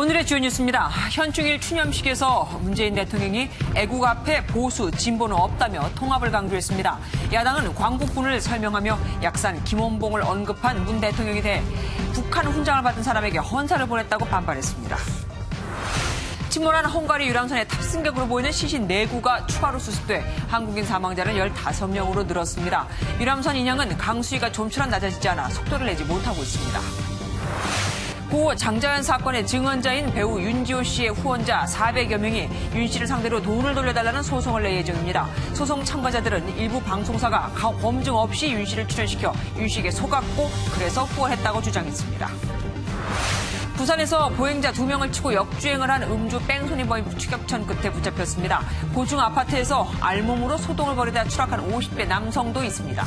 오늘의 주요 뉴스입니다. 현충일 추념식에서 문재인 대통령이 애국 앞에 보수, 진보는 없다며 통합을 강조했습니다. 야당은 광복군을 설명하며 약산 김원봉을 언급한 문 대통령에 대해 북한 훈장을 받은 사람에게 헌사를 보냈다고 반발했습니다. 침몰한 헝가리 유람선의 탑승객으로 보이는 시신 4구가 추가로 수습돼 한국인 사망자는 15명으로 늘었습니다. 유람선 인양은 강수위가 좀처럼 낮아지지 않아 속도를 내지 못하고 있습니다. 고 장자연 사건의 증언자인 배우 윤지호 씨의 후원자 400여 명이 윤 씨를 상대로 돈을 돌려달라는 소송을 낼 예정입니다. 소송 참가자들은 일부 방송사가 검증 없이 윤 씨를 출연시켜 윤 씨에게 속았고 그래서 후원했다고 주장했습니다. 부산에서 보행자 2명을 치고 역주행을 한 음주 뺑소니범이 추격전 끝에 붙잡혔습니다. 고층 아파트에서 알몸으로 소동을 벌이다 추락한 50대 남성도 있습니다.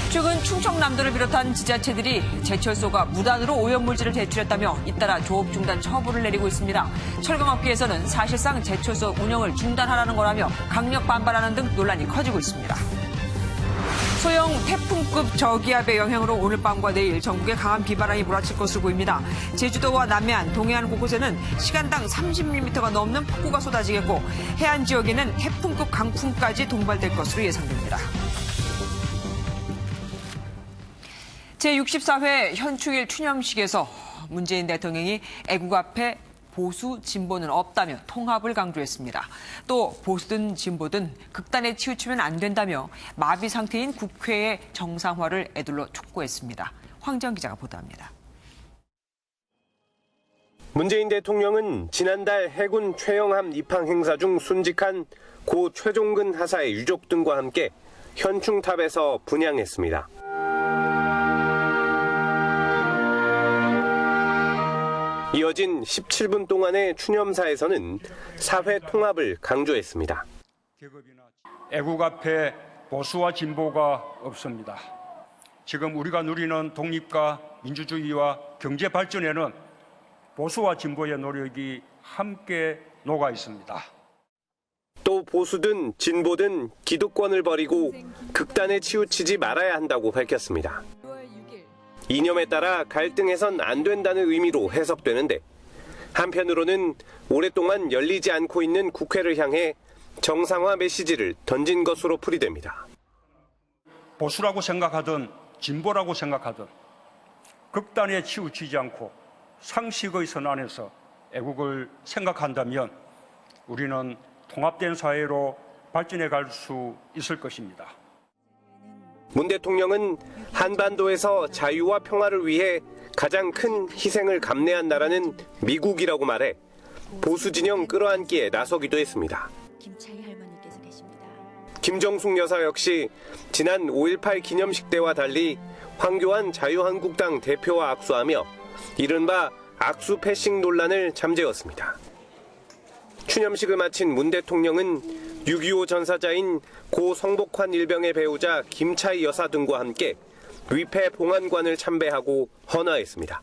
최근 충청남도를 비롯한 지자체들이 제철소가 무단으로 오염물질을 배출했다며 잇따라 조업 중단 처분을 내리고 있습니다. 철강업계에서는 사실상 제철소 운영을 중단하라는 거라며 강력 반발하는 등 논란이 커지고 있습니다. 소형 태풍급 저기압의 영향으로 오늘 밤과 내일 전국에 강한 비바람이 몰아칠 것으로 보입니다. 제주도와 남해안, 동해안 곳곳에는 시간당 30mm가 넘는 폭우가 쏟아지겠고 해안 지역에는 태풍급 강풍까지 동반될 것으로 예상됩니다. 제64회 현충일 추념식에서 문재인 대통령이 애국 앞에 보수, 진보는 없다며 통합을 강조했습니다. 또 보수든 진보든 극단에 치우치면 안 된다며 마비 상태인 국회의 정상화를 애둘러 촉구했습니다. 황정 기자가 보도합니다. 문재인 대통령은 지난달 해군 최영함 입항 행사 중 순직한 고 최종근 하사의 유족 등과 함께 현충탑에서 분향했습니다. 이어진 17분 동안의 추념사에서는 사회 통합을 강조했습니다. 애국 앞에 보수와 진보가 없습니다. 지금 우리가 누리는 독립과 민주주의와 경제 발전에는 보수와 진보의 노력이 함께 녹아 있습니다. 또 보수든 진보든 기득권을 버리고 극단에 치우치지 말아야 한다고 밝혔습니다. 이념에 따라 갈등해선 안 된다는 의미로 해석되는데 한편으로는 오랫동안 열리지 않고 있는 국회를 향해 정상화 메시지를 던진 것으로 풀이됩니다. 보수라고 생각하든 진보라고 생각하든 극단에 치우치지 않고 상식의 선 안에서 애국을 생각한다면 우리는 통합된 사회로 발전해 갈 수 있을 것입니다. 문 대통령은 한반도에서 자유와 평화를 위해 가장 큰 희생을 감내한 나라는 미국이라고 말해 보수 진영 끌어안기에 나서기도 했습니다. 김정숙 여사 역시 지난 5.18 기념식 때와 달리 황교안 자유한국당 대표와 악수하며 이른바 악수 패싱 논란을 잠재웠습니다. 추념식을 마친 문 대통령은 6.25 전사자인 고 성복환 일병의 배우자 김차희 여사 등과 함께 위패 봉안관을 참배하고 헌화했습니다.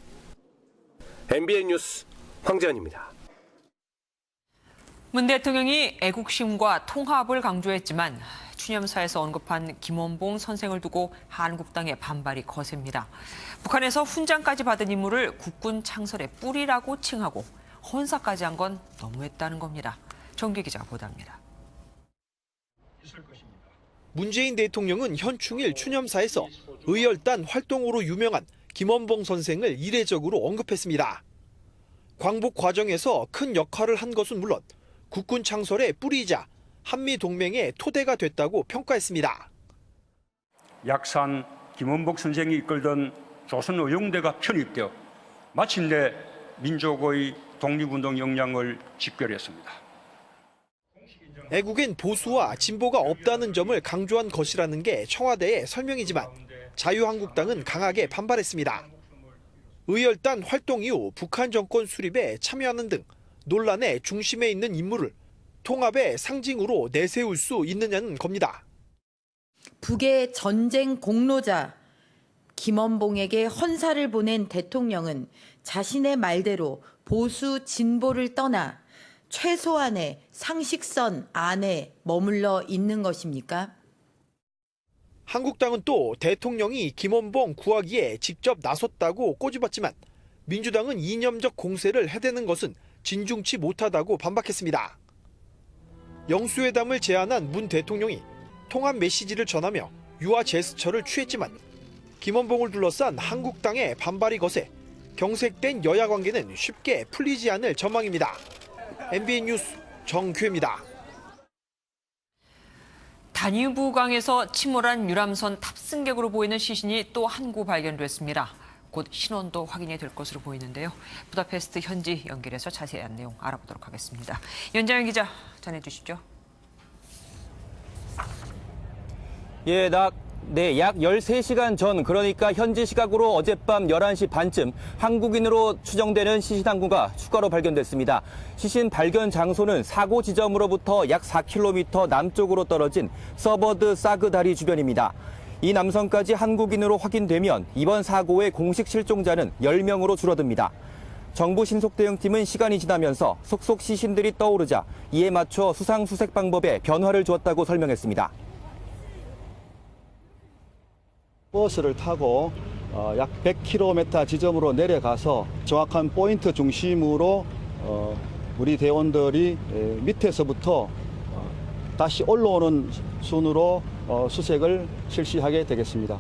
MBN 뉴스 황재현입니다. 문 대통령이 애국심과 통합을 강조했지만 추념사에서 언급한 김원봉 선생을 두고 한국당의 반발이 거셉니다. 북한에서 훈장까지 받은 인물을 국군 창설의 뿌리라고 칭하고 헌사까지 한 건 너무했다는 겁니다. 정규 기자가 보도합니다. 문재인 대통령은 현충일 추념사에서 의열단 활동으로 유명한 김원봉 선생을 이례적으로 언급했습니다. 광복 과정에서 큰 역할을 한 것은 물론 국군 창설의 뿌리이자 한미동맹의 토대가 됐다고 평가했습니다. 약산 김원복 선생이 이끌던 조선의용대가 편입되어 마침내 민족의 독립운동 역량을 직결했습니다. 애국엔 보수와 진보가 없다는 점을 강조한 것이라는 게 청와대의 설명이지만 자유한국당은 강하게 반발했습니다. 의열단 활동 이후 북한 정권 수립에 참여하는 등 논란의 중심에 있는 인물을 통합의 상징으로 내세울 수 있느냐는 겁니다. 북의 전쟁 공로자 김원봉에게 헌사를 보낸 대통령은 자신의 말대로 보수 진보를 떠나 최소한의 상식선 안에 머물러 있는 것입니까? 한국당은 또 대통령이 김원봉 구하기에 직접 나섰다고 꼬집었지만 민주당은 이념적 공세를 해대는 것은 진중치 못하다고 반박했습니다. 영수회담을 제안한 문 대통령이 통합 메시지를 전하며 유화 제스처를 취했지만 김원봉을 둘러싼 한국당의 반발이 거세 경색된 여야 관계는 쉽게 풀리지 않을 전망입니다. MBN 뉴스 정규입니다. 다뉴브강에서 침몰한 유람선 탑승객으로 보이는 시신이 또 한 구 발견됐습니다. 곧 신원도 확인이 될 것으로 보이는데요. 부다페스트 현지 연결해서 자세한 내용 알아보도록 하겠습니다. 연장현 기자 전해주시죠. 예, 약 13시간 전, 그러니까 현지 시각으로 어젯밤 11시 반쯤 한국인으로 추정되는 시신 한 구가 추가로 발견됐습니다. 시신 발견 장소는 사고 지점으로부터 약 4km 남쪽으로 떨어진 서버드 사그 다리 주변입니다. 이 남성까지 한국인으로 확인되면 이번 사고의 공식 실종자는 10명으로 줄어듭니다. 정부 신속대응팀은 시간이 지나면서 속속 시신들이 떠오르자 이에 맞춰 수상수색 방법에 변화를 주었다고 설명했습니다. 버스를 타고 약 100km 지점으로 내려가서 정확한 포인트 중심으로 우리 대원들이 밑에서부터 다시 올라오는 순으로 수색을 실시하게 되겠습니다.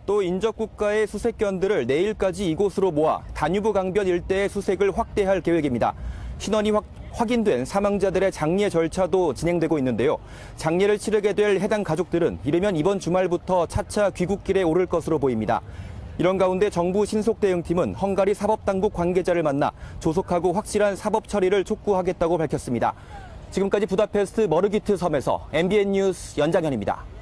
또 인접국가의 수색견들을 내일까지 이곳으로 모아 다뉴브 강변 일대의 수색을 확대할 계획입니다. 신원이 확인된 사망자들의 장례 절차도 진행되고 있는데요. 장례를 치르게 될 해당 가족들은 이르면 이번 주말부터 차차 귀국길에 오를 것으로 보입니다. 이런 가운데 정부 신속대응팀은 헝가리 사법당국 관계자를 만나 조속하고 확실한 사법 처리를 촉구하겠다고 밝혔습니다. 지금까지 부다페스트 머르기트 섬에서 MBN 뉴스 연장현입니다.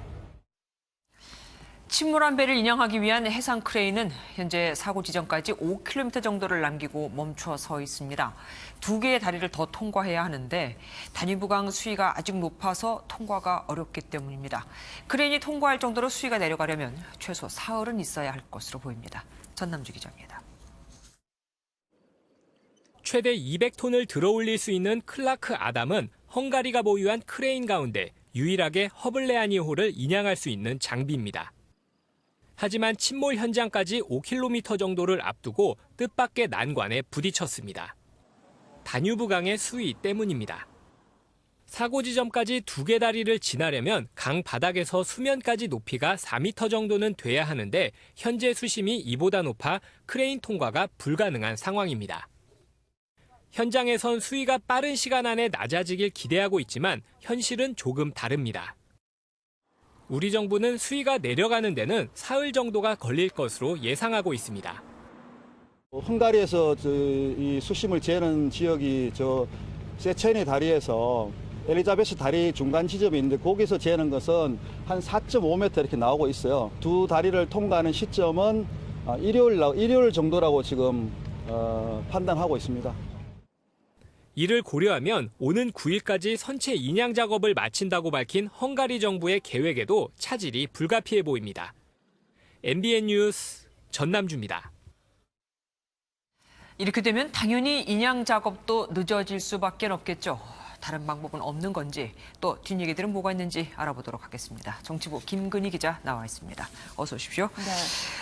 침몰한 배를 인양하기 위한 해상 크레인은 현재 사고 지점까지 5km 정도를 남기고 멈춰 서 있습니다. 2개의 다리를 더 통과해야 하는데 다뉴브강 수위가 아직 높아서 통과가 어렵기 때문입니다. 크레인이 통과할 정도로 수위가 내려가려면 최소 사흘은 있어야 할 것으로 보입니다. 전남주 기자입니다. 최대 200톤을 들어올릴 수 있는 클라크 아담은 헝가리가 보유한 크레인 가운데 유일하게 허블레아니호를 인양할 수 있는 장비입니다. 하지만 침몰 현장까지 5km 정도를 앞두고 뜻밖의 난관에 부딪혔습니다. 다뉴브강의 수위 때문입니다. 사고 지점까지 2개 다리를 지나려면 강 바닥에서 수면까지 높이가 4m 정도는 돼야 하는데 현재 수심이 이보다 높아 크레인 통과가 불가능한 상황입니다. 현장에선 수위가 빠른 시간 안에 낮아지길 기대하고 있지만 현실은 조금 다릅니다. 우리 정부는 수위가 내려가는 데는 사흘 정도가 걸릴 것으로 예상하고 있습니다. 헝가리에서 이 수심을 재는 지역이 세체니 다리에서 엘리자베스 다리 중간 지점이 있는데 거기서 재는 것은 한 4.5m 이렇게 나오고 있어요. 두 다리를 통과하는 시점은 일요일 정도라고 지금 판단하고 있습니다. 이를 고려하면 오는 9일까지 선체 인양 작업을 마친다고 밝힌 헝가리 정부의 계획에도 차질이 불가피해 보입니다. MBN 뉴스 전남주입니다. 이렇게 되면 당연히 인양 작업도 늦어질 수밖에 없겠죠. 다른 방법은 없는 건지 또 뒷얘기들은 뭐가 있는지 알아보도록 하겠습니다. 정치부 김근희 기자 나와 있습니다. 어서 오십시오.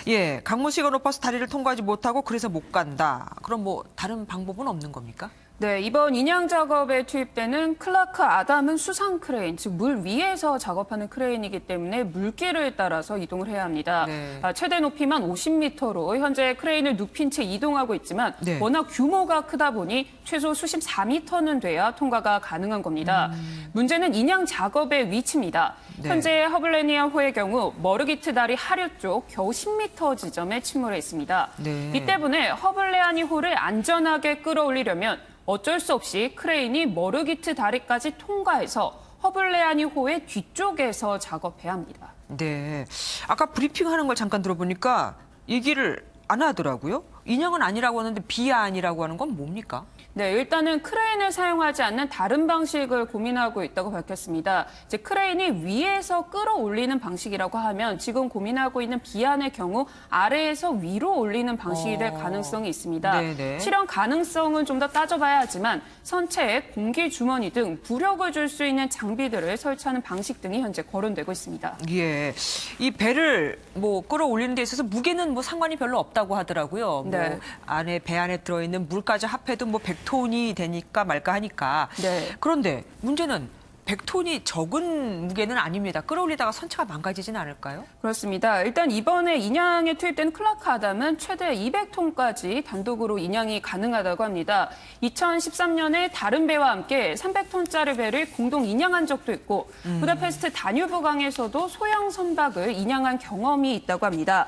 네. 예, 강무수위가 높아서 다리를 통과하지 못하고 그래서 못 간다. 그럼 뭐 다른 방법은 없는 겁니까? 네, 이번 인양 작업에 투입되는 클라크 아담은 수상 크레인, 즉 물 위에서 작업하는 크레인이기 때문에 물길을 따라서 이동을 해야 합니다. 네. 최대 높이만 50m로 현재 크레인을 눕힌 채 이동하고 있지만 네. 워낙 규모가 크다 보니 최소 수심 4m는 돼야 통과가 가능한 겁니다. 문제는 인양 작업의 위치입니다. 네. 현재 허블레니아호의 경우 머르기트 다리 하류 쪽 겨우 10m 지점에 침몰해 있습니다. 네. 이 때문에 허블레아니호를 안전하게 끌어올리려면 어쩔 수 없이 크레인이 머르기트 다리까지 통과해서 허블레아니호의 뒤쪽에서 작업해야 합니다. 네. 아까 브리핑하는 걸 잠깐 들어보니까 얘기를 안 하더라고요. 인양은 아니라고 하는데 비안이라고 하는 건 뭡니까? 네, 일단은 크레인을 사용하지 않는 다른 방식을 고민하고 있다고 밝혔습니다. 이제 크레인이 위에서 끌어올리는 방식이라고 하면 지금 고민하고 있는 비안의 경우 아래에서 위로 올리는 방식이 될 가능성이 있습니다. 네네. 실현 가능성은 좀 더 따져봐야 하지만 선체에 공기 주머니 등 부력을 줄 수 있는 장비들을 설치하는 방식 등이 현재 거론되고 있습니다. 예, 이 배를 뭐 끌어올리는 데 있어서 무게는 뭐 상관이 별로 없다고 하더라고요. 네. 뭐 안에 배 안에 들어있는 물까지 합해도 뭐 100톤이 되니까 말까 하니까. 네. 그런데 문제는 100톤이 적은 무게는 아닙니다. 끌어올리다가 선체가 망가지진 않을까요? 그렇습니다. 일단 이번에 인양에 투입된 클라크 아담은 최대 200톤까지 단독으로 인양이 가능하다고 합니다. 2013년에 다른 배와 함께 300톤짜리 배를 공동 인양한 적도 있고 부다페스트 다뉴브 강에서도 소형 선박을 인양한 경험이 있다고 합니다.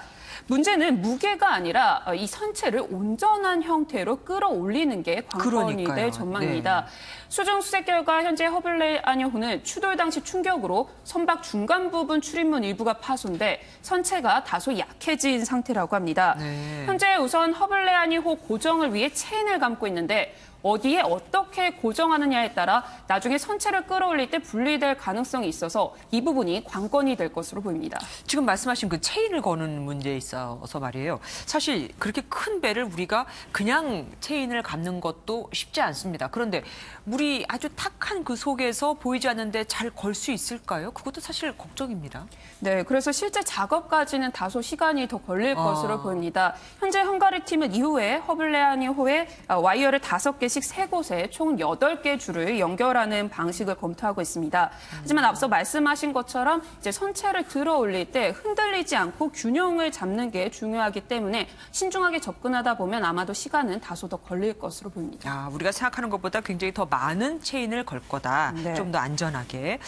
문제는 무게가 아니라 이 선체를 온전한 형태로 끌어올리는 게 관건이 그러니까요. 될 전망입니다. 수중 수색 결과 현재 허블레아니호는 추돌 당시 충격으로 선박 중간 부분 출입문 일부가 파손돼 선체가 다소 약해진 상태라고 합니다. 네. 현재 우선 허블레아니호 고정을 위해 체인을 감고 있는데 어디에 어떻게 고정하느냐에 따라 나중에 선체를 끌어올릴 때 분리될 가능성이 있어서 이 부분이 관건이 될 것으로 보입니다. 지금 말씀하신 그 체인을 거는 문제에 있어서 말이에요. 사실 그렇게 큰 배를 우리가 그냥 체인을 감는 것도 쉽지 않습니다. 그런데 물이 아주 탁한 그 속에서 보이지 않는데 잘 걸 수 있을까요? 그것도 사실 걱정입니다. 네, 그래서 실제 작업까지는 다소 시간이 더 걸릴 것으로 보입니다. 현재 헝가리 팀은 이후에 허블레아니호에 와이어를 5개씩 3곳에 총 8개 줄을 연결하는 방식을 검토하고 있습니다. 하지만 앞서 말씀하신 것처럼 이제 선체를 들어 올릴 때 흔들리지 않고 균형을 잡는 게 중요하기 때문에 신중하게 접근하다 보면 아마도 시간은 다소 더 걸릴 것으로 보입니다. 우리가 생각하는 것보다 굉장히 더 많은 체인을 걸 거다. 네. 좀 더 안전하게.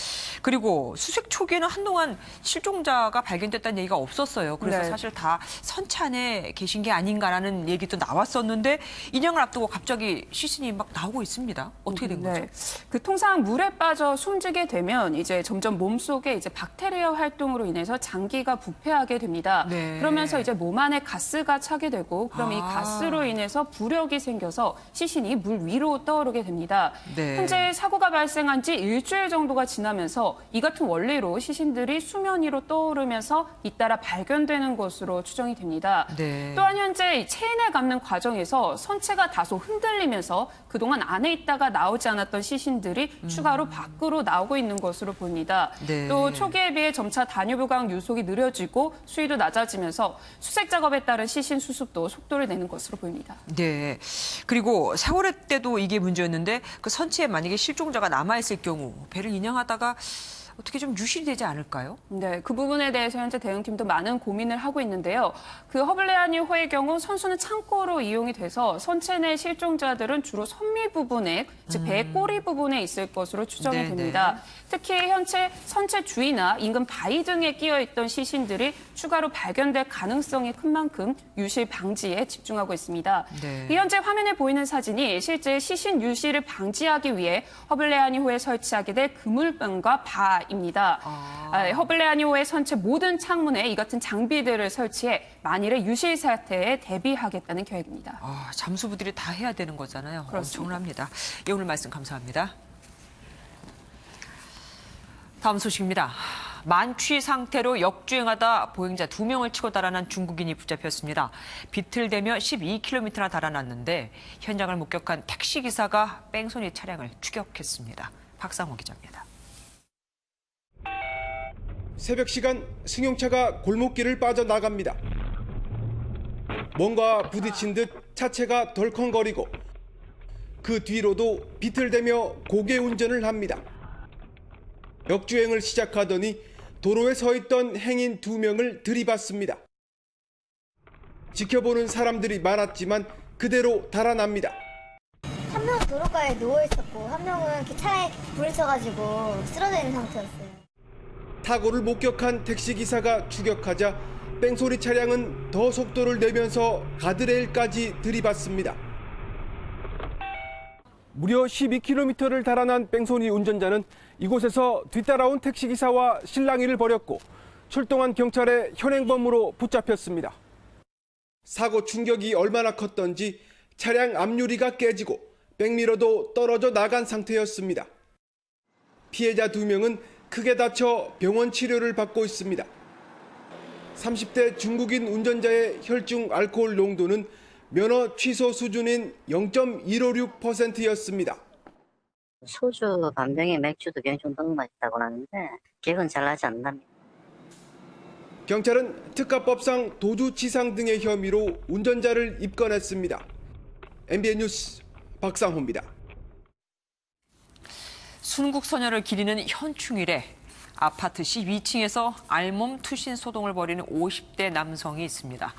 그리고 수색 초기에는 한동안 실종자가 발견됐다는 얘기가 없었어요. 그래서 네. 사실 다 선체 안에 계신 게 아닌가라는 얘기도 나왔었는데 인양을 앞두고 갑자기 시신이 막 나오고 있습니다. 어떻게 된 거죠? 네. 그 통상 물에 빠져 숨지게 되면 이제 점점 몸속에 이제 박테리아 활동으로 인해서 장기가 부패하게 됩니다. 네. 그러면서 이제 몸 안에 가스가 차게 되고 그럼 이 가스로 인해서 부력이 생겨서 시신이 물 위로 떠오르게 됩니다. 네. 현재 사고가 발생한 지 일주일 정도가 지나면서 이 같은 원리로 시신들이 수면 위로 떠오르면서 잇따라 발견되는 것으로 추정이 됩니다. 네. 또한 현재 이 체인을 감는 과정에서 선체가 다소 흔들리면서 그동안 안에 있다가 나오지 않았던 시신들이 추가로 밖으로 나오고 있는 것으로 보입니다. 네. 또 초기에 비해 점차 다뉴브강 유속이 느려지고 수위도 낮아지면서 수색 작업에 따른 시신 수습도 속도를 내는 것으로 보입니다. 네. 그리고 세월호 때도 이게 문제였는데 그 선체에 만약에 실종자가 남아있을 경우 배를 인양하다가 어떻게 좀 유실이 되지 않을까요? 네, 그 부분에 대해서 현재 대응팀도 많은 고민을 하고 있는데요. 그 허블레아니호의 경우 선수는 창고로 이용이 돼서 선체 내 실종자들은 주로 선미 부분에, 즉 배 꼬리 부분에 있을 것으로 추정이 네네. 됩니다. 특히 현재 선체 주위나 인근 바위 등에 끼어 있던 시신들이 추가로 발견될 가능성이 큰 만큼 유실 방지에 집중하고 있습니다. 네. 이 현재 화면에 보이는 사진이 실제 시신 유실을 방지하기 위해 허블레아니호에 설치하게 될 그물병과 바입니다. 허블레아니호의 선체 모든 창문에 이 같은 장비들을 설치해 만일의 유실 사태에 대비하겠다는 계획입니다. 잠수부들이 다 해야 되는 거잖아요. 그렇습니다. 엄청납니다. 예, 오늘 말씀 감사합니다. 다음 소식입니다. 만취 상태로 역주행하다 보행자 2명을 치고 달아난 중국인이 붙잡혔습니다. 비틀대며 12km나 달아났는데 현장을 목격한 택시기사가 뺑소니 차량을 추격했습니다. 박상호 기자입니다. 새벽 시간 승용차가 골목길을 빠져나갑니다. 뭔가 부딪힌 듯 차체가 덜컹거리고 그 뒤로도 비틀대며 고개 운전을 합니다. 역주행을 시작하더니 도로에 서 있던 행인 2명을 들이받습니다. 지켜보는 사람들이 많았지만 그대로 달아납니다. 한 명은 도로가에 누워있었고 한 명은 이렇게 차에 부딪혀가지고 쓰러져 있는 상태였어요. 사고를 목격한 택시기사가 추격하자 뺑소니 차량은 더 속도를 내면서 가드레일까지 들이받습니다. 무려 12km를 달아난 뺑소니 운전자는 이곳에서 뒤따라온 택시기사와 실랑이를 벌였고 출동한 경찰의 현행범으로 붙잡혔습니다. 사고 충격이 얼마나 컸던지 차량 앞유리가 깨지고 백미러도 떨어져 나간 상태였습니다. 피해자 2명은 크게 다쳐 병원 치료를 받고 있습니다. 30대 중국인 운전자의 혈중 알코올 농도는 면허 취소 수준인 0.156%였습니다. 소주 반병에 맥주도 경중 너무 맛있다고 하는데 기억은 잘 나지 않답니다. 경찰은 특가법상 도주치상 등의 혐의로 운전자를 입건했습니다. MBN 뉴스 박상호입니다. 순국 소녀를 기리는 현충일에 아파트 12층에서 알몸 투신 소동을 벌이는 50대 남성이 있습니다.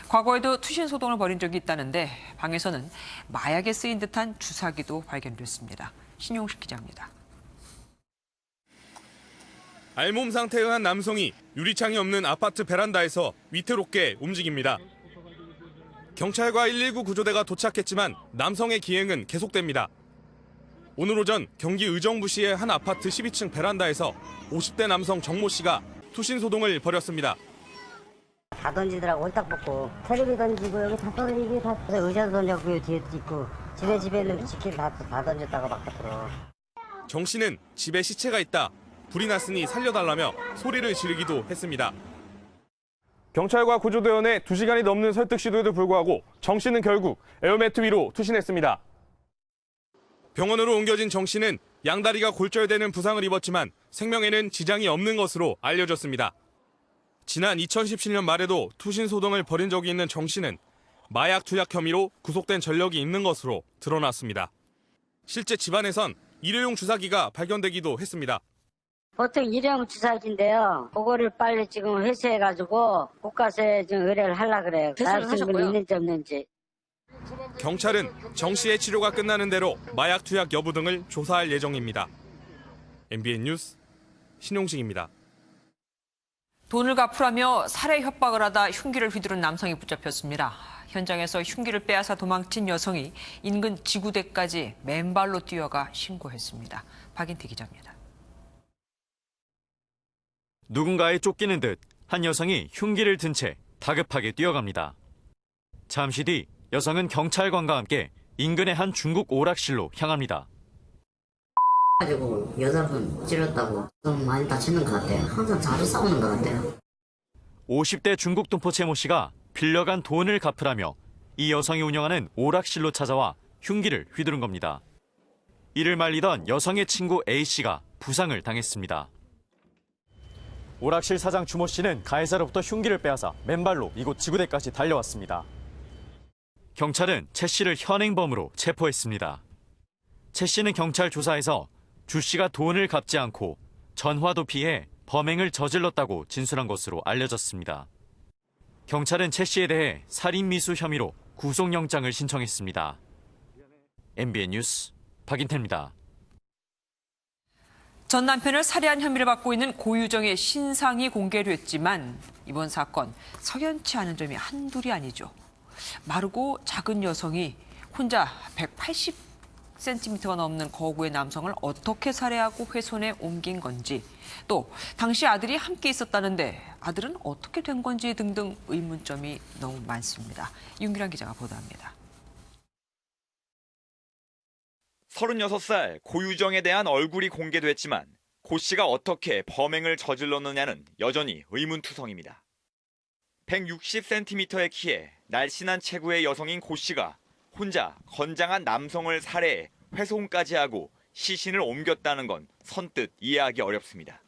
과거에도 투신 소동을 벌인 적이 있다는데 방에서는 마약에 쓰인 듯한 주사기도 발견됐습니다. 신용식 기자입니다. 알몸 상태의 한 남성이 유리창이 없는 아파트 베란다에서 위태롭게 움직입니다. 경찰과 119 구조대가 도착했지만 남성의 기행은 계속됩니다. 오늘 오전 경기 의정부시의 한 아파트 12층 베란다에서 50대 남성 정모 씨가 투신 소동을 벌였습니다. 다 던지더라고. 홀딱 벗고 텔레비 던지고 여기 다 던지고 다 의자도 던졌고 뒤에도 있고 지네 집에 있는 치킨 다 던졌다고 바깥으로. 정 씨는 집에 시체가 있다. 불이 났으니 살려달라며 소리를 지르기도 했습니다. 경찰과 구조대원의 2시간이 넘는 설득 시도에도 불구하고 정 씨는 결국 에어매트 위로 투신했습니다. 병원으로 옮겨진 정 씨는 양다리가 골절되는 부상을 입었지만 생명에는 지장이 없는 것으로 알려졌습니다. 지난 2017년 말에도 투신 소동을 벌인 적이 있는 정 씨는 마약 투약 혐의로 구속된 전력이 있는 것으로 드러났습니다. 실제 집안에선 일회용 주사기가 발견되기도 했습니다. 보통 일회용 주사기인데요. 그거를 빨리 지금 회수해가지고 국가서에 좀 의뢰를 하려고 그래요. 마약 성분이 있는지 없는지. 경찰은 정 씨의 치료가 끝나는 대로 마약 투약 여부 등을 조사할 예정입니다. MBN 뉴스 신용식입니다. 돈을 갚으라며 살해 협박을 하다 흉기를 휘두른 남성이 붙잡혔습니다. 현장에서 흉기를 빼앗아 도망친 여성이 인근 지구대까지 맨발로 뛰어가 신고했습니다. 박인태 기자입니다. 누군가에 쫓기는 듯 한 여성이 흉기를 든 채 다급하게 뛰어갑니다. 잠시 뒤 여성은 경찰관과 함께 인근의 한 중국 오락실로 향합니다. 가지고 여자분 찔렀다고 좀 많이 다치는 것 같아요. 항상 자주 싸우는 것 같아요. 50대 중국 동포 채모 씨가 빌려간 돈을 갚으라며 이 여성이 운영하는 오락실로 찾아와 흉기를 휘두른 겁니다. 이를 말리던 여성의 친구 A 씨가 부상을 당했습니다. 오락실 사장 주모 씨는 가해자로부터 흉기를 빼앗아 맨발로 이곳 지구대까지 달려왔습니다. 경찰은 채 씨를 현행범으로 체포했습니다. 채 씨는 경찰 조사에서 주 씨가 돈을 갚지 않고 전화도 피해 범행을 저질렀다고 진술한 것으로 알려졌습니다. 경찰은 채 씨에 대해 살인미수 혐의로 구속영장을 신청했습니다. MBN 뉴스 박인태입니다. 전 남편을 살해한 혐의를 받고 있는 고유정의 신상이 공개됐지만 이번 사건 석연치 않은 점이 한둘이 아니죠. 마르고 작은 여성이 혼자 180cm가 넘는 거구의 남성을 어떻게 살해하고 훼손해 옮긴 건지, 또 당시 아들이 함께 있었다는데 아들은 어떻게 된 건지 등등 의문점이 너무 많습니다. 윤기란 기자가 보도합니다. 36살 고유정에 대한 얼굴이 공개됐지만 고 씨가 어떻게 범행을 저질렀느냐는 여전히 의문투성입니다. 160cm의 키에 날씬한 체구의 여성인 고 씨가 혼자 건장한 남성을 살해해 훼손까지 하고 시신을 옮겼다는 건 선뜻 이해하기 어렵습니다.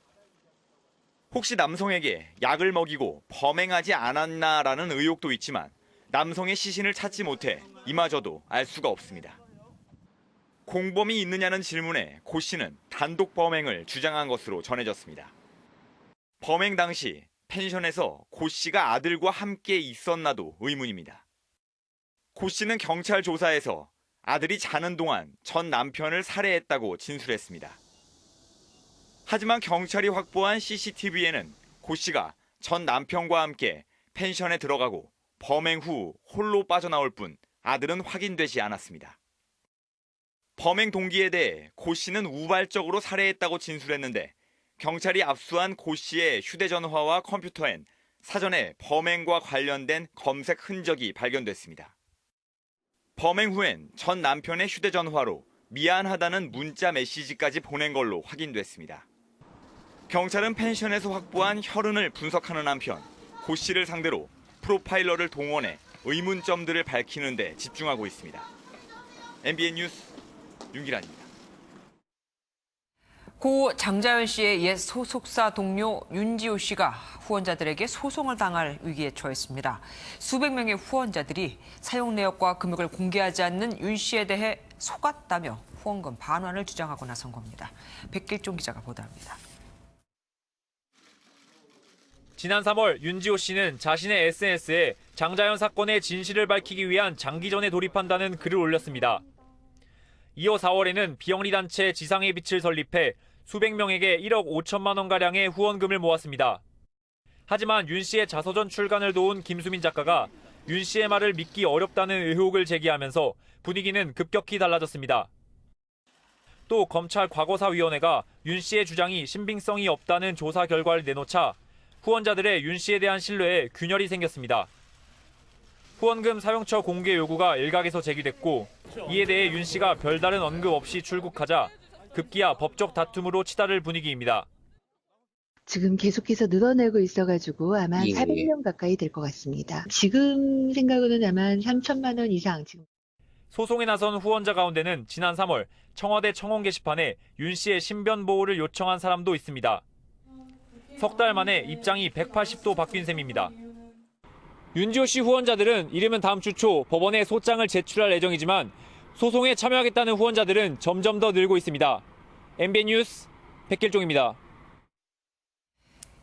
혹시 남성에게 약을 먹이고 범행하지 않았나라는 의혹도 있지만 남성의 시신을 찾지 못해 이마저도 알 수가 없습니다. 공범이 있느냐는 질문에 고 씨는 단독 범행을 주장한 것으로 전해졌습니다. 범행 당시 펜션에서 고 씨가 아들과 함께 있었나도 의문입니다. 고 씨는 경찰 조사에서 아들이 자는 동안 전 남편을 살해했다고 진술했습니다. 하지만 경찰이 확보한 CCTV에는 고 씨가 전 남편과 함께 펜션에 들어가고 범행 후 홀로 빠져나올 뿐 아들은 확인되지 않았습니다. 범행 동기에 대해 고 씨는 우발적으로 살해했다고 진술했는데 경찰이 압수한 고 씨의 휴대전화와 컴퓨터엔 사전에 범행과 관련된 검색 흔적이 발견됐습니다. 범행 후엔 전 남편의 휴대전화로 미안하다는 문자 메시지까지 보낸 걸로 확인됐습니다. 경찰은 펜션에서 확보한 혈흔을 분석하는 한편 고 씨를 상대로 프로파일러를 동원해 의문점들을 밝히는 데 집중하고 있습니다. MBN 뉴스 윤기란입니다. 고 장자연 씨의 옛 소속사 동료 윤지호 씨가 후원자들에게 소송을 당할 위기에 처했습니다. 수백 명의 후원자들이 사용 내역과 금액을 공개하지 않는 윤 씨에 대해 속았다며 후원금 반환을 주장하고 나선 겁니다. 백길종 기자가 보도합니다. 지난 3월 윤지호 씨는 자신의 SNS에 장자연 사건의 진실을 밝히기 위한 장기전에 돌입한다는 글을 올렸습니다. 이어 4월에는 비영리단체 지상의 빛을 설립해 수백 명에게 1억 5천만 원가량의 후원금을 모았습니다. 하지만 윤 씨의 자서전 출간을 도운 김수민 작가가 윤 씨의 말을 믿기 어렵다는 의혹을 제기하면서 분위기는 급격히 달라졌습니다. 또 검찰 과거사위원회가 윤 씨의 주장이 신빙성이 없다는 조사 결과를 내놓자 후원자들의 윤 씨에 대한 신뢰에 균열이 생겼습니다. 후원금 사용처 공개 요구가 일각에서 제기됐고 이에 대해 윤 씨가 별다른 언급 없이 출국하자 급기야 법적 다툼으로 치달을 분위기입니다. 지금 계속해서 늘어나고 있어가지고 아마 400명 가까이 될 것 같습니다. 지금 생각으로는 아마 3천만 원 이상. 소송에 나선 후원자 가운데는 지난 3월 청와대 청원 게시판에 윤 씨의 신변 보호를 요청한 사람도 있습니다. 석 달 만에 입장이 180도 바뀐 셈입니다. 윤지호 씨 후원자들은 이르면 다음 주 초 법원에 소장을 제출할 예정이지만 소송에 참여하겠다는 후원자들은 점점 더 늘고 있습니다. MBN 뉴스 백길종입니다.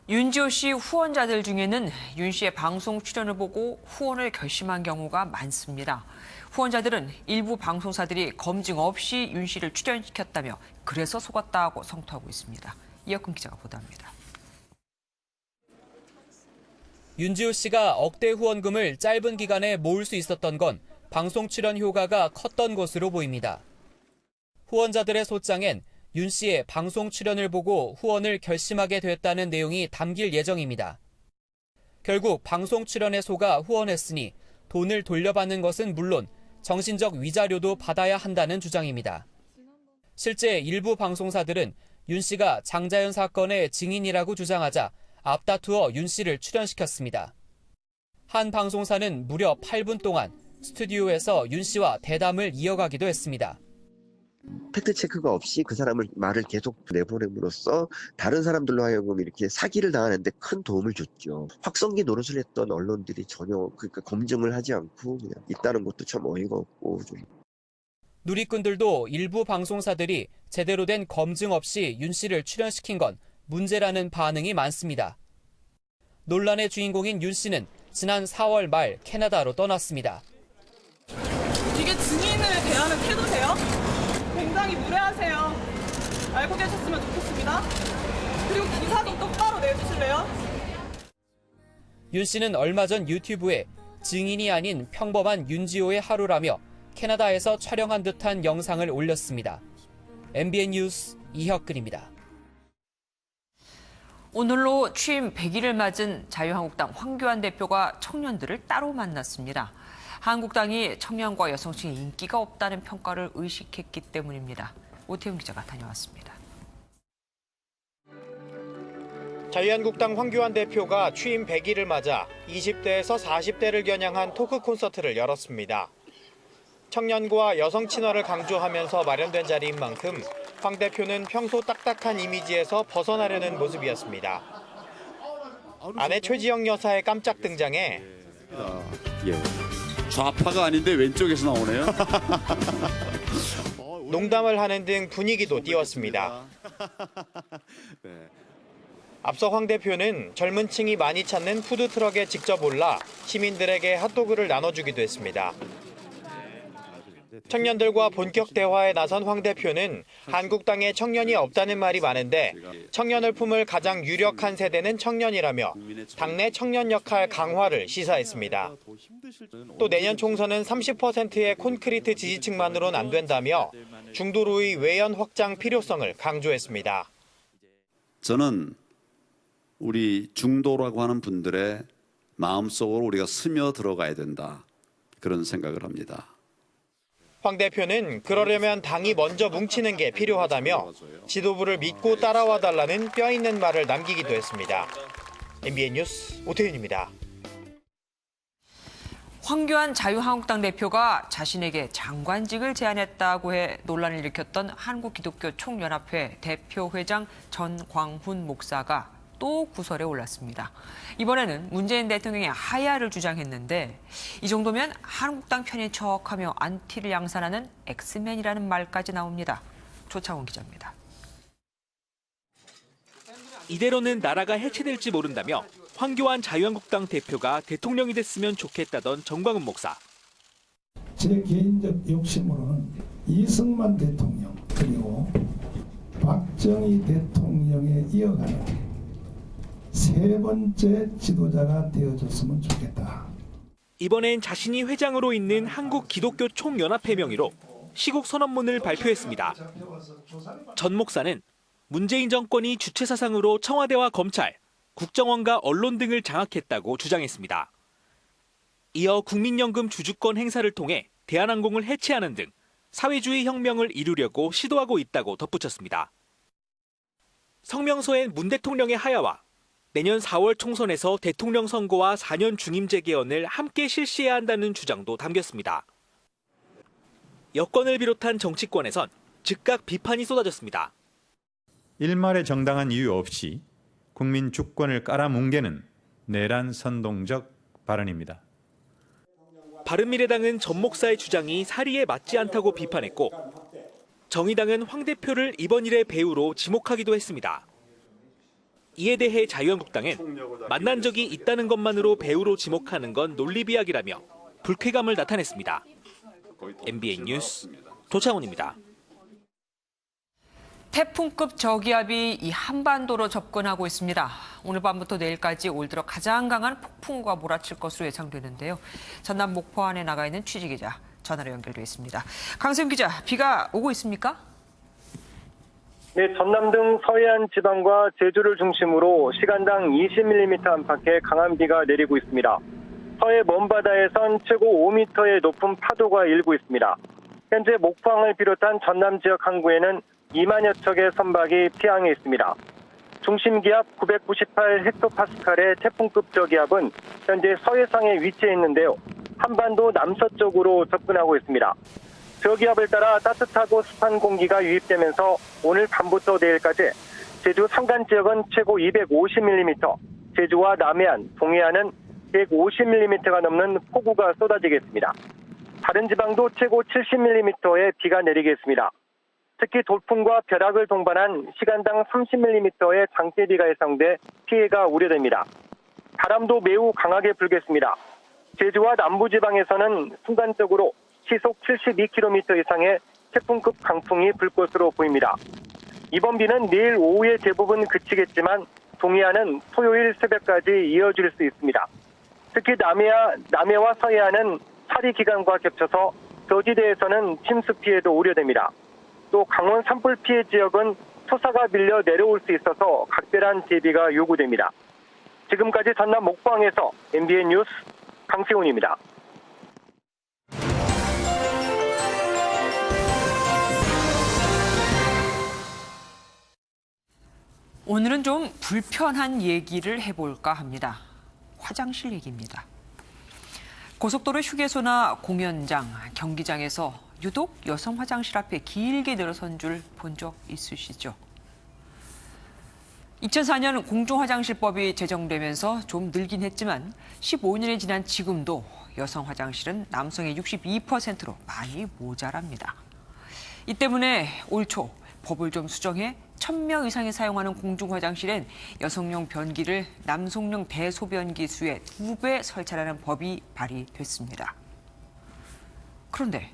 윤지호 씨 후원자들 중에는 윤 씨의 방송 출연을 보고 후원을 결심한 경우가 많습니다. 후원자들은 일부 방송사들이 검증 없이 윤 씨를 출연시켰다며 그래서 속았다고 성토하고 있습니다. 이혁근 기자가 보도합니다. 윤지호 씨가 억대 후원금을 짧은 기간에 모을 수 있었던 건 방송 출연 효과가 컸던 것으로 보입니다. 후원자들의 소장엔 윤 씨의 방송 출연을 보고 후원을 결심하게 됐다는 내용이 담길 예정입니다. 결국 방송 출연에 속아 후원했으니 돈을 돌려받는 것은 물론 정신적 위자료도 받아야 한다는 주장입니다. 실제 일부 방송사들은 윤 씨가 장자연 사건의 증인이라고 주장하자 앞다투어 윤 씨를 출연시켰습니다. 한 방송사는 무려 8분 동안 스튜디오에서 윤 씨와 대담을 이어가기도 했습니다. 팩트체크가 없이 그 사람을 말을 계속 내보냄으로써 다른 사람들로 하여금 이렇게 사기를 당하는데 큰 도움을 줬죠. 확성기 노릇을 했던 언론들이 전혀 그러니까 검증을 하지 않고 그냥 있다는 것도 참 어이가 없고 좀. 누리꾼들도 일부 방송사들이 제대로 된 검증 없이 윤 씨를 출연시킨 건 문제라는 반응이 많습니다. 논란의 주인공인 윤 씨는 지난 4월 말 캐나다로 떠났습니다. 이게 증인을 대하는 태도세요? 굉장히 무례하세요. 알고 계셨으면 좋겠습니다. 그리고 기사도 똑바로 내주실래요? 윤 씨는 얼마 전 유튜브에 증인이 아닌 평범한 윤지호의 하루라며 캐나다에서 촬영한 듯한 영상을 올렸습니다. MBN 뉴스 이혁근입니다. 오늘로 취임 100일을 맞은 자유한국당 황교안 대표가 청년들을 따로 만났습니다. 한국당이 청년과 여성층의 인기가 없다는 평가를 의식했기 때문입니다. 오태훈 기자가 다녀왔습니다. 자유한국당 황교안 대표가 취임 100일을 맞아 20대에서 40대를 겨냥한 토크 콘서트를 열었습니다. 청년과 여성 친화를 강조하면서 마련된 자리인 만큼 황 대표는 평소 딱딱한 이미지에서 벗어나려는 모습이었습니다. 아내 최지영 여사의 깜짝 등장에 좌파가 아닌데 왼쪽에서 나오네요. 농담을 하는 등 분위기도 띄웠습니다. 앞서 황 대표는 젊은 층이 많이 찾는 푸드트럭에 직접 올라 시민들에게 핫도그를 나눠주기도 했습니다. 청년들과 본격 대화에 나선 황 대표는 한국당에 청년이 없다는 말이 많은데 청년을 품을 가장 유력한 세대는 청년이라며 당내 청년 역할 강화를 시사했습니다. 또 내년 총선은 30%의 콘크리트 지지층만으로는 안 된다며 중도로의 외연 확장 필요성을 강조했습니다. 저는 우리 중도라고 하는 분들의 마음속으로 우리가 스며 들어가야 된다. 그런 생각을 합니다. 황 대표는 그러려면 당이 먼저 뭉치는 게 필요하다며 지도부를 믿고 따라와 달라는 뼈 있는 말을 남기기도 했습니다. MBN 뉴스 오태윤입니다. 황교안 자유한국당 대표가 자신에게 장관직을 제안했다고 해 논란을 일으켰던 한국기독교총연합회 대표회장 전광훈 목사가 또 구설에 올랐습니다. 이번에는 문재인 대통령의 하야를 주장했는데 이 정도면 한국당 편인 척하며 안티를 양산하는 엑스맨이라는 말까지 나옵니다. 조창훈 기자입니다. 이대로는 나라가 해체될지 모른다며 황교안 자유한국당 대표가 대통령이 됐으면 좋겠다던 전광훈 목사. 제 개인적 욕심으로는 이승만 대통령 그리고 박정희 대통령에 이어가는 세 번째 지도자가 되어줬으면 좋겠다. 이번엔 자신이 회장으로 있는 한국기독교총연합회 명의로 시국 선언문을 발표했습니다. 전 목사는 문재인 정권이 주체 사상으로 청와대와 검찰, 국정원과 언론 등을 장악했다고 주장했습니다. 이어 국민연금 주주권 행사를 통해 대한항공을 해체하는 등 사회주의 혁명을 이루려고 시도하고 있다고 덧붙였습니다. 성명서엔 문 대통령의 하야와 내년 4월 총선에서 대통령 선거와 4년 중임제 개헌을 함께 실시해야 한다는 주장도 담겼습니다. 여권을 비롯한 정치권에선 즉각 비판이 쏟아졌습니다. 일말의 정당한 이유 없이 국민 주권을 깔아뭉개는 내란 선동적 발언입니다. 바른미래당은 전 목사의 주장이 사리에 맞지 않다고 비판했고 정의당은 황 대표를 이번 일의 배우로 지목하기도 했습니다. 이에 대해 자유한국당은 만난 적이 있다는 것만으로 배우로 지목하는 건 논리비약이라며 불쾌감을 나타냈습니다. MBN 뉴스 조창훈입니다. 태풍급 저기압이 이 한반도로 접근하고 있습니다. 오늘 밤부터 내일까지 올 들어 가장 강한 폭풍우가 몰아칠 것으로 예상되는데요. 전남 목포안에 나가 있는 취재기자 전화로 연결돼 있습니다. 강세훈 기자, 비가 오고 있습니까? 네, 전남 등 서해안 지방과 제주를 중심으로 시간당 20mm 안팎의 강한 비가 내리고 있습니다. 서해 먼바다에선 최고 5m의 높은 파도가 일고 있습니다. 현재 목포항을 비롯한 전남 지역 항구에는 2만여 척의 선박이 피항해 있습니다. 중심기압 998헥토파스칼의 태풍급 저기압은 현재 서해상에 위치해 있는데요. 한반도 남서쪽으로 접근하고 있습니다. 저기압을 따라 따뜻하고 습한 공기가 유입되면서 오늘 밤부터 내일까지 제주 산간 지역은 최고 250mm, 제주와 남해안, 동해안은 150mm가 넘는 폭우가 쏟아지겠습니다. 다른 지방도 최고 70mm의 비가 내리겠습니다. 특히 돌풍과 벼락을 동반한 시간당 30mm의 장대비가 예상돼 피해가 우려됩니다. 바람도 매우 강하게 불겠습니다. 제주와 남부지방에서는 순간적으로 시속 72km 이상의 태풍급 강풍이 불 것으로 보입니다. 이번 비는 내일 오후에 대부분 그치겠지만 동해안은 토요일 새벽까지 이어질 수 있습니다. 특히 남해와 서해안은 사리 기간과 겹쳐서 저지대에서는 침수 피해도 우려됩니다. 또 강원 산불 피해 지역은 토사가 밀려 내려올 수 있어서 각별한 대비가 요구됩니다. 지금까지 전남 목포항에서 MBN 뉴스 강세훈입니다. 오늘은 좀 불편한 얘기를 해볼까 합니다. 화장실 얘기입니다. 고속도로 휴게소나 공연장, 경기장에서 유독 여성 화장실 앞에 길게 늘어선 줄 본 적 있으시죠? 2004년 공중화장실법이 제정되면서 좀 늘긴 했지만 15년이 지난 지금도 여성 화장실은 남성의 62%로 많이 모자랍니다. 이 때문에 올 초 법을 좀 수정해 1,000명 이상이 사용하는 공중화장실엔 여성용 변기를 남성용 대소변기 수의 2배 설치하라는 법이 발의됐습니다. 그런데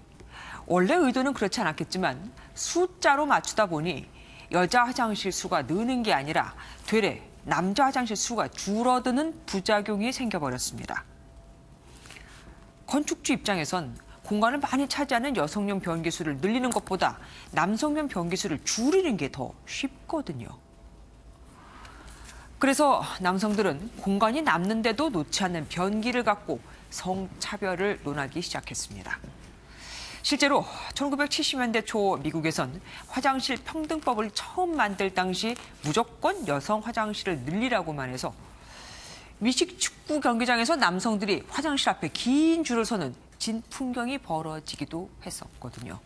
원래 의도는 그렇지 않았겠지만 숫자로 맞추다 보니 여자 화장실 수가 느는 게 아니라 되레 남자 화장실 수가 줄어드는 부작용이 생겨버렸습니다. 건축주 입장에선 공간을 많이 차지하는 여성용 변기 수를 늘리는 것보다 남성용 변기 수를 줄이는 게 더 쉽거든요. 그래서 남성들은 공간이 남는데도 놓지 않는 변기를 갖고 성차별을 논하기 시작했습니다. 실제로 1970년대 초 미국에선 화장실 평등법을 처음 만들 당시 무조건 여성 화장실을 늘리라고만 해서 미식 축구 경기장에서 남성들이 화장실 앞에 긴 줄을 서는 진풍경이 벌어지기도 했었거든요.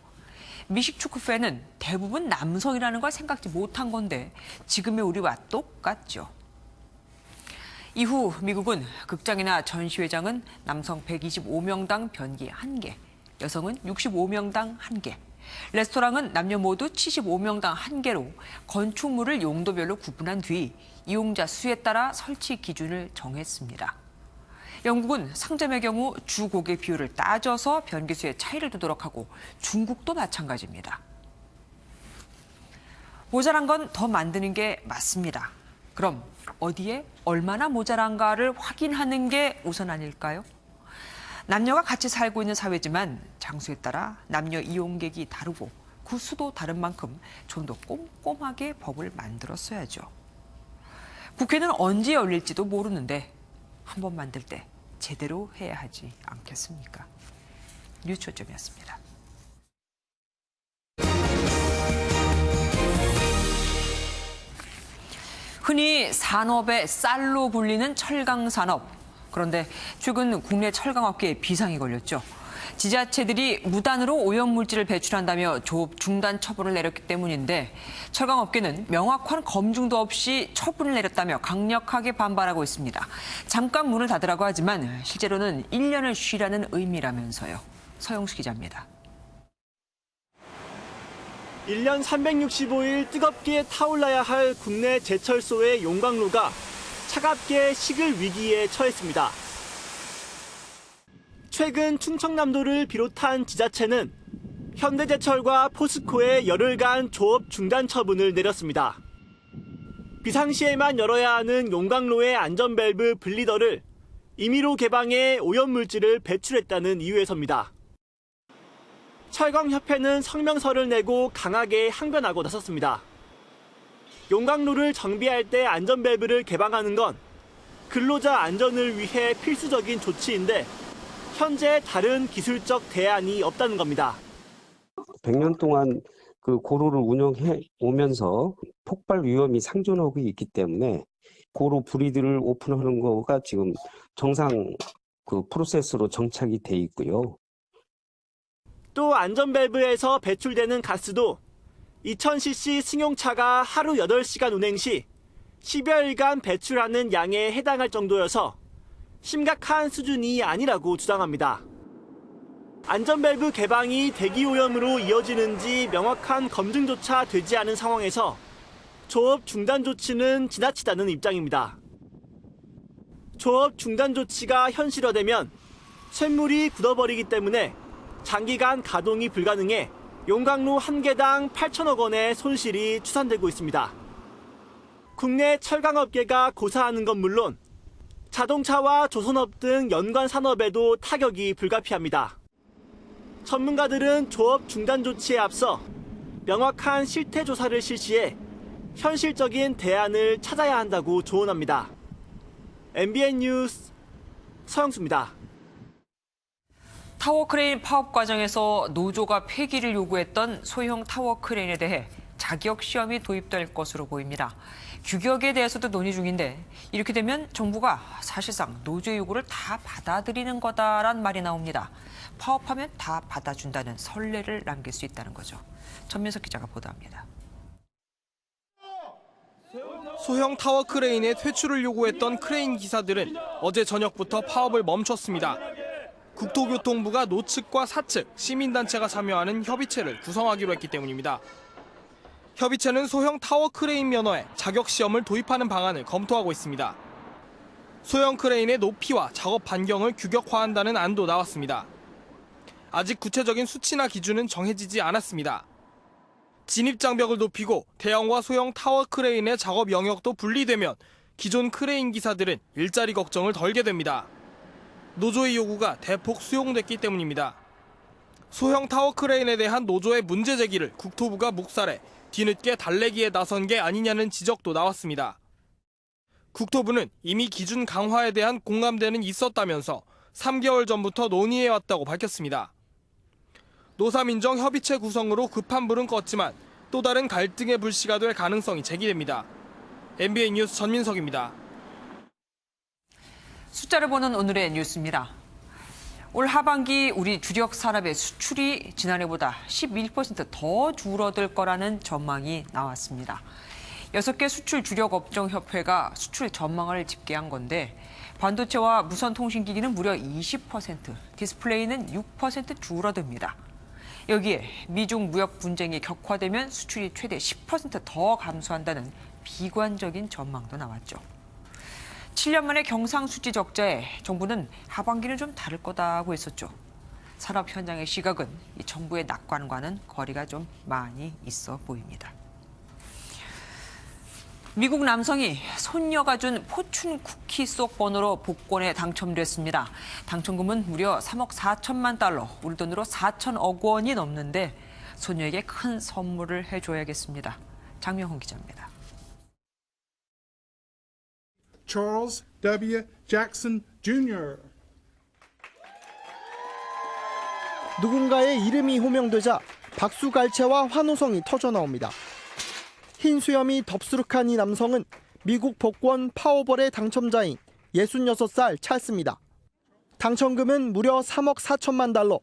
미식 축구 팬은 대부분 남성이라는 걸 생각지 못한 건데 지금의 우리와 똑같죠. 이후 미국은 극장이나 전시회장은 남성 125명당 변기 1개, 여성은 65명당 1개, 레스토랑은 남녀 모두 75명당 1개로 건축물을 용도별로 구분한 뒤 이용자 수에 따라 설치 기준을 정했습니다. 영국은 상점의 경우 주 고객 비율을 따져서 변기 수의 차이를 두도록 하고 중국도 마찬가지입니다. 모자란 건 더 만드는 게 맞습니다. 그럼 어디에 얼마나 모자란가를 확인하는 게 우선 아닐까요? 남녀가 같이 살고 있는 사회지만 장소에 따라 남녀 이용객이 다르고 그 수도 다른 만큼 좀 더 꼼꼼하게 법을 만들었어야죠. 국회는 언제 열릴지도 모르는데 한 번 만들 때 제대로 해야 하지 않겠습니까? 뉴초점이었습니다. 흔히 산업의 쌀로 불리는 철강 산업. 그런데 최근 국내 철강업계에 비상이 걸렸죠. 지자체들이 무단으로 오염물질을 배출한다며 조업 중단 처분을 내렸기 때문인데 철강업계는 명확한 검증도 없이 처분을 내렸다며 강력하게 반발하고 있습니다. 잠깐 문을 닫으라고 하지만 실제로는 1년을 쉬라는 의미라면서요. 서영수 기자입니다. 1년 365일 뜨겁게 타올라야 할 국내 제철소의 용광로가 차갑게 식을 위기에 처했습니다. 최근 충청남도를 비롯한 지자체는 현대제철과 포스코에 열흘간 조업 중단 처분을 내렸습니다. 비상시에만 열어야 하는 용광로의 안전밸브 분리더를 임의로 개방해 오염물질을 배출했다는 이유에서입니다. 철강협회는 성명서를 내고 강하게 항변하고 나섰습니다. 용광로를 정비할 때 안전밸브를 개방하는 건 근로자 안전을 위해 필수적인 조치인데 현재 다른 기술적 대안이 없다는 겁니다. 100년 동안 그 고로를 운영해 오면서 폭발 위험이 상존하고 있기 때문에 고로 브리드를 오픈하는 거가 지금 정상 그 프로세스로 정착이 돼 있고요. 또 안전밸브에서 배출되는 가스도 2000cc 승용차가 하루 8시간 운행 시 10여일간 배출하는 양에 해당할 정도여서 심각한 수준이 아니라고 주장합니다. 안전밸브 개방이 대기오염으로 이어지는지 명확한 검증조차 되지 않은 상황에서 조업 중단 조치는 지나치다는 입장입니다. 조업 중단 조치가 현실화되면 쇳물이 굳어버리기 때문에 장기간 가동이 불가능해 용광로 1개당 8천억 원의 손실이 추산되고 있습니다. 국내 철강업계가 고사하는 건 물론 자동차와 조선업 등 연관 산업에도 타격이 불가피합니다. 전문가들은 조업 중단 조치에 앞서 명확한 실태 조사를 실시해 현실적인 대안을 찾아야 한다고 조언합니다. MBN 뉴스 서영수입니다. 타워 크레인 파업 과정에서 노조가 폐기를 요구했던 소형 타워 크레인에 대해 자격 시험이 도입될 것으로 보입니다. 규격에 대해서도 논의 중인데 이렇게 되면 정부가 사실상 노조의 요구를 다 받아들이는 거다란 말이 나옵니다. 파업하면 다 받아준다는 선례를 남길 수 있다는 거죠. 전민석 기자가 보도합니다. 소형 타워 크레인의 퇴출을 요구했던 크레인 기사들은 어제 저녁부터 파업을 멈췄습니다. 국토교통부가 노측과 사측, 시민단체가 참여하는 협의체를 구성하기로 했기 때문입니다. 협의체는 소형 타워 크레인 면허에 자격시험을 도입하는 방안을 검토하고 있습니다. 소형 크레인의 높이와 작업 반경을 규격화한다는 안도 나왔습니다. 아직 구체적인 수치나 기준은 정해지지 않았습니다. 진입장벽을 높이고 대형과 소형 타워 크레인의 작업 영역도 분리되면 기존 크레인 기사들은 일자리 걱정을 덜게 됩니다. 노조의 요구가 대폭 수용됐기 때문입니다. 소형 타워 크레인에 대한 노조의 문제 제기를 국토부가 묵살해 뒤늦게 달래기에 나선 게 아니냐는 지적도 나왔습니다. 국토부는 이미 기준 강화에 대한 공감대는 있었다면서 3개월 전부터 논의해왔다고 밝혔습니다. 노사민정 협의체 구성으로 급한 불은 껐지만 또 다른 갈등의 불씨가 될 가능성이 제기됩니다. MBN 뉴스 전민석입니다. 숫자를 보는 오늘의 뉴스입니다. 올 하반기 우리 주력 산업의 수출이 지난해보다 11% 더 줄어들 거라는 전망이 나왔습니다. 6개 수출 주력 업종 협회가 수출 전망을 집계한 건데 반도체와 무선통신기기는 무려 20%, 디스플레이는 6% 줄어듭니다. 여기에 미중 무역 분쟁이 격화되면 수출이 최대 10% 더 감소한다는 비관적인 전망도 나왔죠. 7년 만에 경상수지 적자에 정부는 하반기는 좀 다를 거다고 했었죠. 산업 현장의 시각은 이 정부의 낙관과는 거리가 좀 많이 있어 보입니다. 미국 남성이 손녀가 준 포춘 쿠키 속 번호로 복권에 당첨됐습니다. 당첨금은 무려 3억 4천만 달러, 우리 돈으로 4천억 원이 넘는데 손녀에게 큰 선물을 해줘야겠습니다. 장명훈 기자입니다. Charles W. Jackson Jr. 누군가의 이름이 호명되자 박수갈채와 환호성이 터져나옵니다. 흰 수염이 덥수룩한 이 남성은 미국 복권 파워볼의 당첨자인 66살 찰스입니다. 당첨금은 무려 3억 4천만 달러,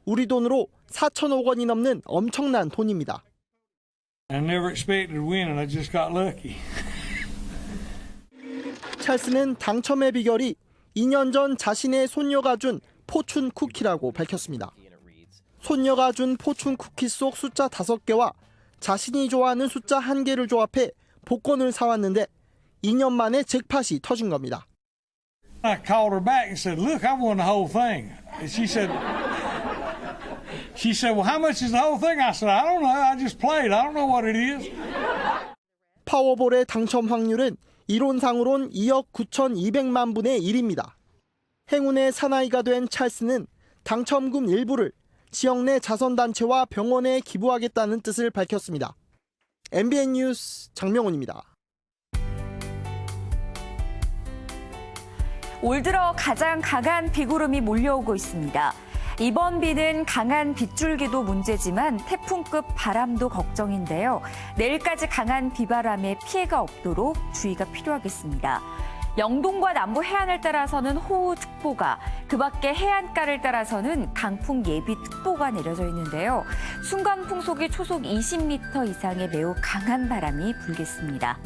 우리 돈으로 4천억 원이 넘는 엄청난 돈입니다. I never expected to win and I just got lucky. 찰스는 당첨의 비결이 2년 전 자신의 손녀가 준 포춘 쿠키라고 밝혔습니다. 손녀가 준 포춘 쿠키 속 숫자 5개와 자신이 좋아하는 숫자 1개를 조합해 복권을 사왔는데 2년 만에 잭팟이 터진 겁니다. I called her back and said, "Look, I won the whole thing." And she said, "Well, how much is the whole thing?" I said, "I don't know. I just played. I don't know what it is." 파워볼의 당첨 확률은 이론상으론 2억 9,200만 분의 1입니다. 행운의 사나이가 된 찰스는 당첨금 일부를 지역 내 자선단체와 병원에 기부하겠다는 뜻을 밝혔습니다. MBN 뉴스 장명훈입니다. 올 들어 가장 강한 비구름이 몰려오고 있습니다. 이번 비는 강한 빗줄기도 문제지만 태풍급 바람도 걱정인데요. 내일까지 강한 비바람에 피해가 없도록 주의가 필요하겠습니다. 영동과 남부 해안을 따라서는 호우특보가, 그 밖에 해안가를 따라서는 강풍 예비특보가 내려져 있는데요. 순간 풍속이 초속 20m 이상의 매우 강한 바람이 불겠습니다.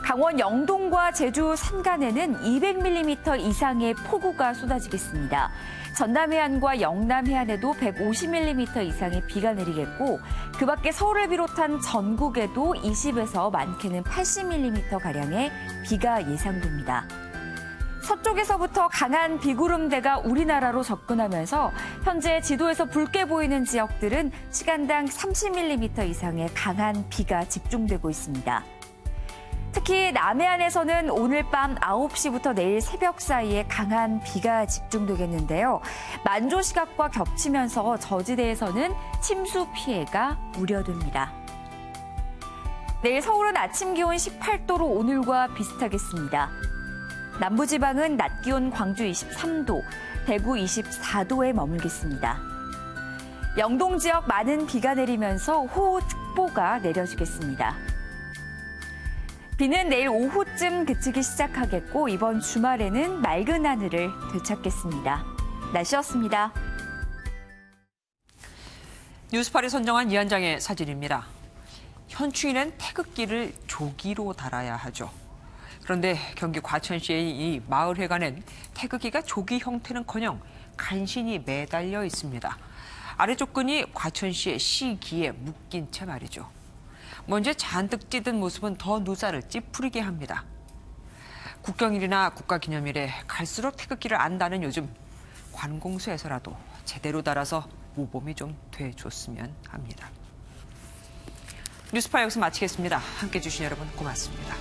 강원 영동과 제주 산간에는 200mm 이상의 폭우가 쏟아지겠습니다. 전남 해안과 영남 해안에도 150mm 이상의 비가 내리겠고, 그 밖에 서울을 비롯한 전국에도 20에서 많게는 80mm가량의 비가 예상됩니다. 서쪽에서부터 강한 비구름대가 우리나라로 접근하면서 현재 지도에서 붉게 보이는 지역들은 시간당 30mm 이상의 강한 비가 집중되고 있습니다. 특히 남해안에서는 오늘 밤 9시부터 내일 새벽 사이에 강한 비가 집중되겠는데요. 만조 시각과 겹치면서 저지대에서는 침수 피해가 우려됩니다. 내일 서울은 아침 기온 18도로 오늘과 비슷하겠습니다. 남부지방은 낮 기온 광주 23도, 대구 24도에 머물겠습니다. 영동 지역 많은 비가 내리면서 호우특보가 내려지겠습니다. 비는 내일 오후쯤 그치기 시작하겠고 이번 주말에는 맑은 하늘을 되찾겠습니다. 날씨였습니다. 뉴스팔이 선정한 이 한 장의 사진입니다. 현충일엔 태극기를 조기로 달아야 하죠. 그런데 경기 과천시의 이 마을회관엔 태극기가 조기 형태는커녕 간신히 매달려 있습니다. 아래쪽 끈이 과천시의 시기에 묶인 채 말이죠. 먼지에 잔뜩 찌든 모습은 더 눈살을 찌푸리게 합니다. 국경일이나 국가기념일에 갈수록 태극기를 안다는 요즘, 관공서에서라도 제대로 달아서 모범이 좀 돼줬으면 합니다. 뉴스파 여기서 마치겠습니다. 함께해 주신 여러분 고맙습니다.